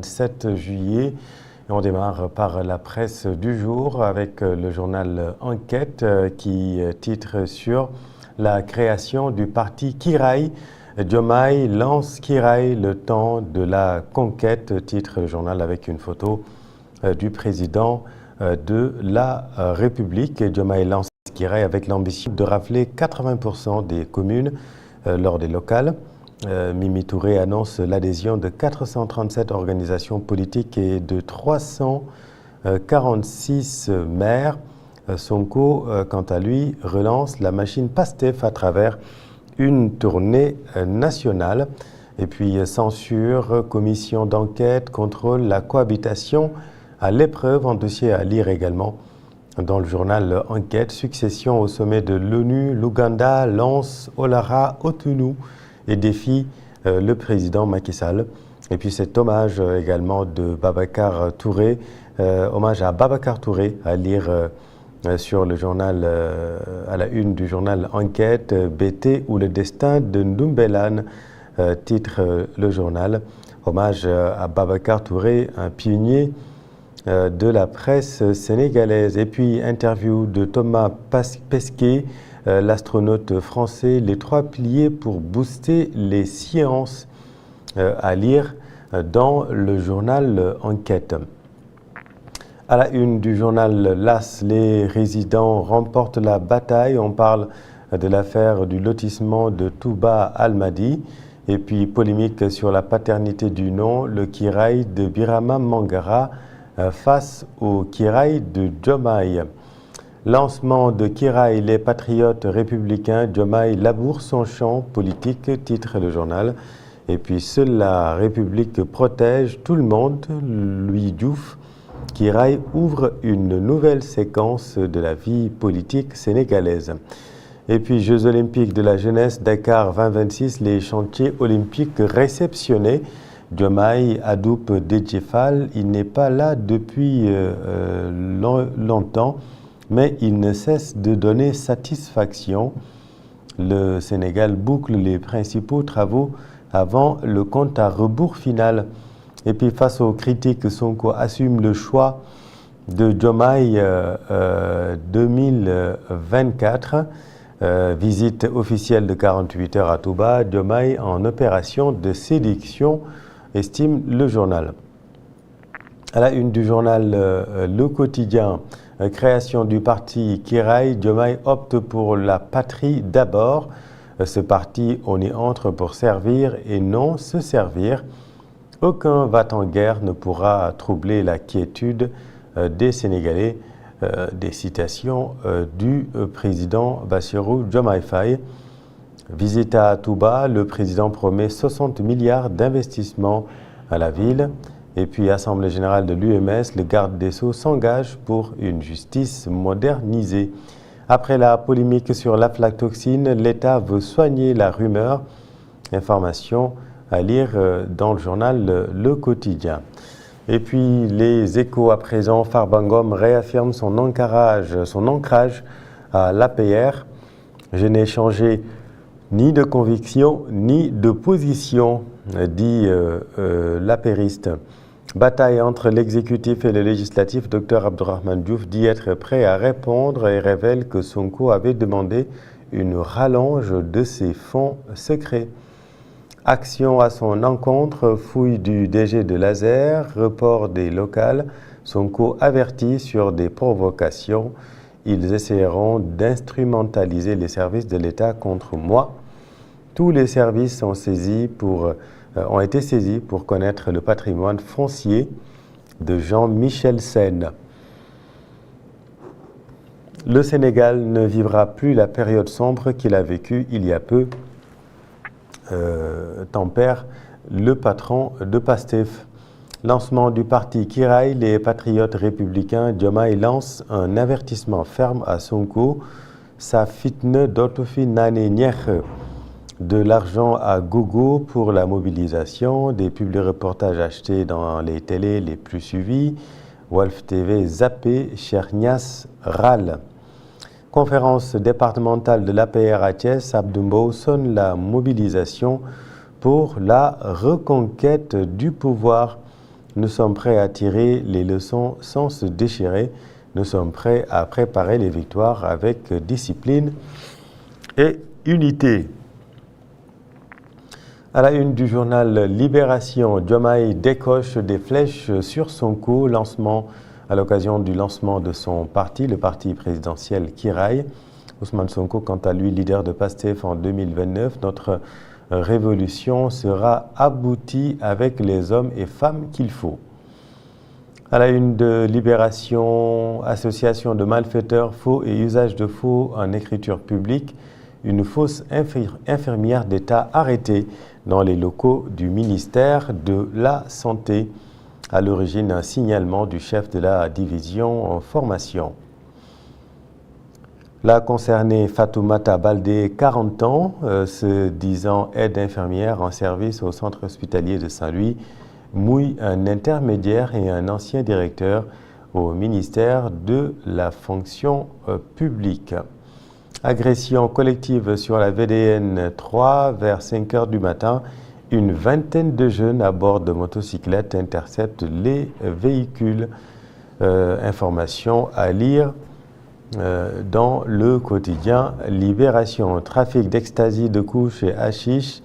7 juillet. Et on démarre par la presse du jour avec le journal Enquête qui titre sur la création du parti Kiraï. Diomaye lance Kiraï, le temps de la conquête, titre le journal avec une photo du président de la République. Diomaye lance Kiraï avec l'ambition de rafler 80% des communes lors des locales. Mimi Touré annonce l'adhésion de 437 organisations politiques et de 346 maires. Sonko, quant à lui, relance la machine PASTEF à travers une tournée nationale. Et puis censure, commission d'enquête, contrôle la cohabitation à l'épreuve, en dossier à lire également dans le journal Enquête. Succession au sommet de l'ONU, l'Ouganda lance Olara Otunu et défie le président Macky Sall. Et puis cet hommage également de Babacar Touré, hommage à Babacar Touré à lire sur le journal, à la une du journal Enquête, BT ou le destin de Ndoumbelane, titre le journal. Hommage à Babacar Touré, un pionnier de la presse sénégalaise. Et puis interview de Thomas Pesquet, l'astronaute français, les 3 piliers pour booster les sciences, à lire dans le journal Enquête. À la une du journal LAS, les résidents remportent la bataille. On parle de l'affaire du lotissement de Touba Almadi. Et puis polémique sur la paternité du nom, le Kiraï de Birama Mangara face au Kiraï de Diomaye. Lancement de Kiraï, les patriotes républicains, Diomaye laboure son champ politique, titre le journal. Et puis seule la République protège tout le monde, Louis Diouf. Kiraï ouvre une nouvelle séquence de la vie politique sénégalaise. Et puis Jeux olympiques de la jeunesse, Dakar 2026, les chantiers olympiques réceptionnés. Diomaye adoupe Déthié Fall, il n'est pas là depuis longtemps, mais il ne cesse de donner satisfaction. Le Sénégal boucle les principaux travaux avant le compte à rebours final. Et puis face aux critiques, Sonko assume le choix de Diomaye 2024. Visite officielle de 48 heures à Touba, Diomaye en opération de séduction, estime le journal. À la une du journal Le Quotidien, création du parti Kiraï, Diomaye opte pour la patrie d'abord. Ce parti, on y entre pour servir et non se servir. Aucun va-t-en-guerre ne pourra troubler la quiétude des Sénégalais. Des citations du président Bassirou Diomaye Faye. Visite à Touba, le président promet 60 milliards d'investissements à la ville. Et puis, Assemblée générale de l'UMS, le garde des Sceaux s'engage pour une justice modernisée. Après la polémique sur l'aflatoxine, l'État veut soigner la rumeur. Information à lire dans le journal Le Quotidien. Et puis les Échos à présent, Farba Ngom réaffirme son ancrage à l'APR. Je n'ai changé ni de conviction ni de position, dit l'apériste. Bataille entre l'exécutif et le législatif, Dr Abdourahmane Diouf dit être prêt à répondre et révèle que Sonko avait demandé une rallonge de ses fonds secrets. Action à son encontre, fouille du DG de Laser, report des locales. Sonko avertit sur des provocations. Ils essaieront d'instrumentaliser les services de l'État contre moi. Tous les services ont été saisis pour connaître le patrimoine foncier de Jean-Michel Sen. Le Sénégal ne vivra plus la période sombre qu'il a vécue il y a peu. Tempère le patron de PASTEF. Lancement du parti Kiraï, les patriotes républicains, Diomaye lance un avertissement ferme à Sonko. Sa fitne d'Otofi Nane Niech. De l'argent à gogo pour la mobilisation, des publi-reportages achetés dans les télés les plus suivis. Wolf TV zappé, Chernias râle. Conférence départementale de l'APR à Thiès, Abdoumbo sonne la mobilisation pour la reconquête du pouvoir. Nous sommes prêts à tirer les leçons sans se déchirer. Nous sommes prêts à préparer les victoires avec discipline et unité. À la une du journal Libération, Diomaye décoche des flèches sur Sonko, à l'occasion du lancement de son parti, le parti présidentiel Kiraï. Ousmane Sonko, quant à lui, leader de PASTEF en 2029, notre révolution sera aboutie avec les hommes et femmes qu'il faut. À la une de Libération, association de malfaiteurs, faux et usage de faux en écriture publique, une fausse infirmière d'État arrêtée dans les locaux du ministère de la Santé. À l'origine, un signalement du chef de la division en formation. La concernée Fatoumata Baldé, 40 ans, se disant aide infirmière en service au centre hospitalier de Saint-Louis, mouille un intermédiaire et un ancien directeur au ministère de la fonction publique. Agression collective sur la VDN 3 vers 5 h du matin. Une vingtaine de jeunes à bord de motocyclettes interceptent les véhicules. Information à lire dans le quotidien Libération. Trafic d'ecstasy, de couches et hashish.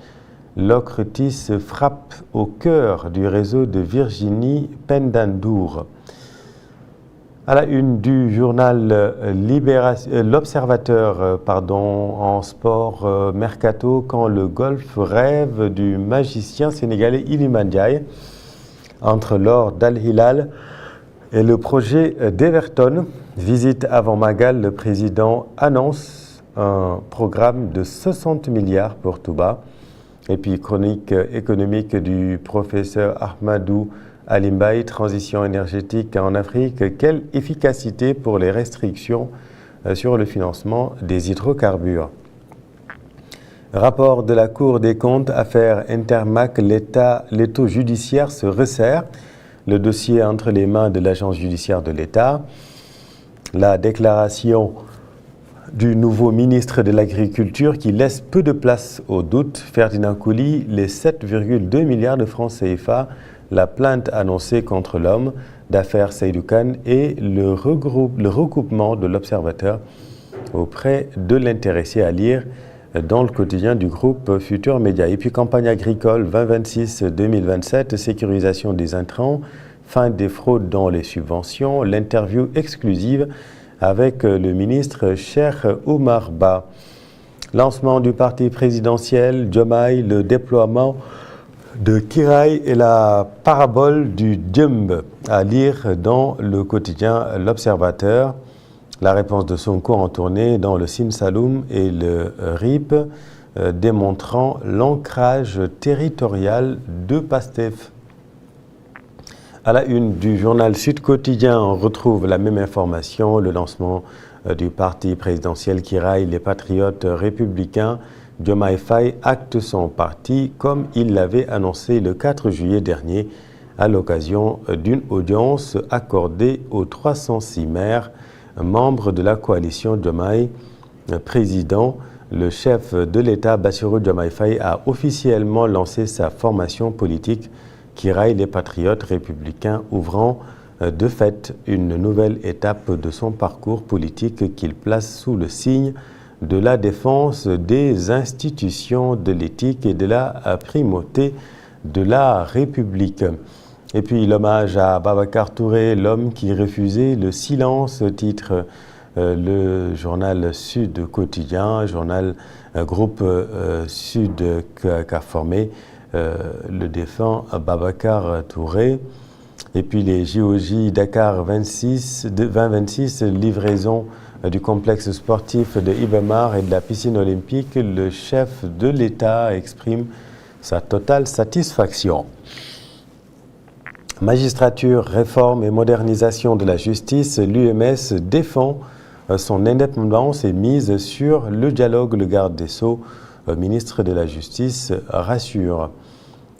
L'Ocretis frappe au cœur du réseau de Virginie Pendandour. À la une du journal L'Observateur, en sport mercato, quand le golf rêve du magicien sénégalais Iliman Ndiaye, entre l'or d'Al Hilal et le projet d'Everton. Visite avant Magal, le président annonce un programme de 60 milliards pour Touba. Et puis chronique économique du professeur Ahmadou Alimbaï, transition énergétique en Afrique, quelle efficacité pour les restrictions sur le financement des hydrocarbures. Rapport de la Cour des comptes, affaire Intermac, l'étau judiciaire se resserre. Le dossier entre les mains de l'agence judiciaire de l'État. La déclaration du nouveau ministre de l'Agriculture qui laisse peu de place au doute. Ferdinand Coly, les 7,2 milliards de francs CFA, la plainte annoncée contre l'homme d'affaires Seydou Kane et le recoupement de l'Observateur auprès de l'intéressé, à lire dans le quotidien du groupe Futur Média. Et puis campagne agricole 2026-2027, sécurisation des intrants, fin des fraudes dans les subventions, l'interview exclusive avec le ministre Cheikh Oumar Ba. Lancement du parti présidentiel, Diomaye, le déploiement de Kiraï et la parabole du Djembe, à lire dans le quotidien L'Observateur. La réponse de Sonko en tournée dans le Sine Saloum et le RIP, démontrant l'ancrage territorial de PASTEF. À la une du journal Sud Quotidien, on retrouve la même information, le lancement du parti présidentiel Kiraï, les patriotes républicains. Diomaye Faye acte son parti comme il l'avait annoncé le 4 juillet dernier à l'occasion d'une audience accordée aux 306 maires membres de la coalition Diomaye président. Le chef de l'État, Bassirou Diomaye Faye, a officiellement lancé sa formation politique Kiraï, les patriotes républicains, ouvrant de fait une nouvelle étape de son parcours politique qu'il place sous le signe de la défense des institutions, de l'éthique et de la primauté de la République. Et puis l'hommage à Babacar Touré, l'homme qui refusait le silence, titre le journal Sud Quotidien, groupe Sud qu'a formé le défunt Babacar Touré. Et puis les JOJ Dakar 2026, livraison du complexe sportif de Ibamar et de la piscine olympique, le chef de l'État exprime sa totale satisfaction. Magistrature, réforme et modernisation de la justice, l'UMS défend son indépendance et mise sur le dialogue. Le garde des Sceaux, ministre de la Justice, rassure.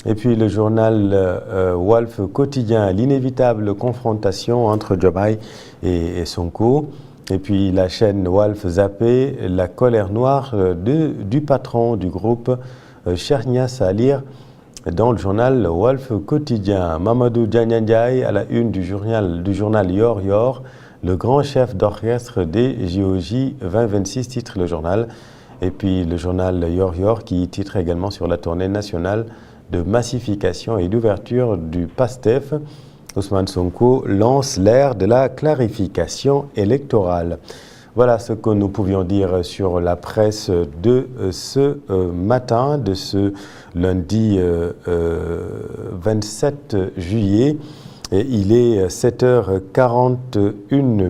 Et puis le journal Walf Quotidien, l'inévitable confrontation entre Diomaye et Sonko. Et puis la chaîne Walf Zappé, la colère noire du patron du groupe, Chernia Salir, dans le journal Walf Quotidien. Mamadou Diagne à la une du journal Yor Yor, le grand chef d'orchestre des JOJ 2026, titre le journal. Et puis le journal Yor Yor qui titre également sur la tournée nationale de massification et d'ouverture du PASTEF. Ousmane Sonko lance l'ère de la clarification électorale. Voilà ce que nous pouvions dire sur la presse de ce matin, de ce lundi 27 juillet. Et il est 7h41.